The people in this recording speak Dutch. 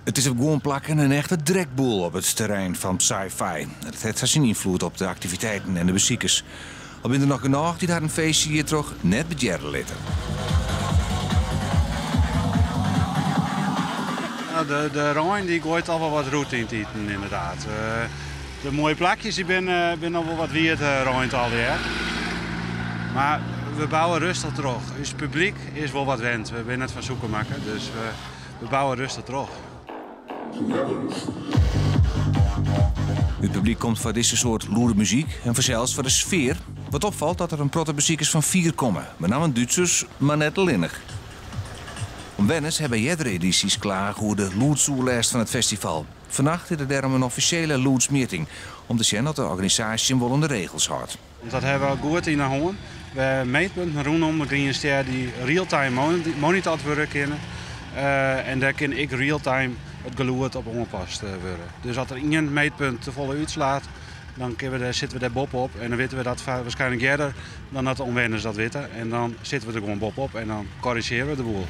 Het is op gewoon plakken een echte drekboel op het terrein van Sci-Fi. Het heeft zijn invloed op de activiteiten en de bezoekers. Al zijn er nog genoeg die daar een feestje hier toch net begerden litten. De Rijn die gooit al wel wat roet in het eten, inderdaad. De mooie plakjes die ben al wel wat weird Rijn alweer. Maar we bouwen rustig terug. Dus het publiek is wel wat wend. We zijn net van zoeken maken, dus we bouwen rustig terug. Het publiek komt voor deze soort loerde muziek en zelfs voor de sfeer. Wat opvalt dat er een protte bezoekers van 4 komen. Met name Duitsers, maar net linnig. Om Wennis hebben eerdere edities klaar hoe de Loodsoerlijst van het festival. Vannacht is er daarom een officiële Loods-meeting om te zien dat de organisatie hem wel onder de regels houdt. Dat hebben we goed in de hand. We hebben meetpunten rondom de Greenster die real-time monitord worden kunnen. En daar kan ik real-time het geluid op ongepast worden. Dus als er één meetpunt te volle uitslaat, dan zitten we daar bob op. En dan weten we dat waarschijnlijk eerder dan dat de onwenners dat weten. En dan zitten we er gewoon bob op en dan corrigeren we de boel.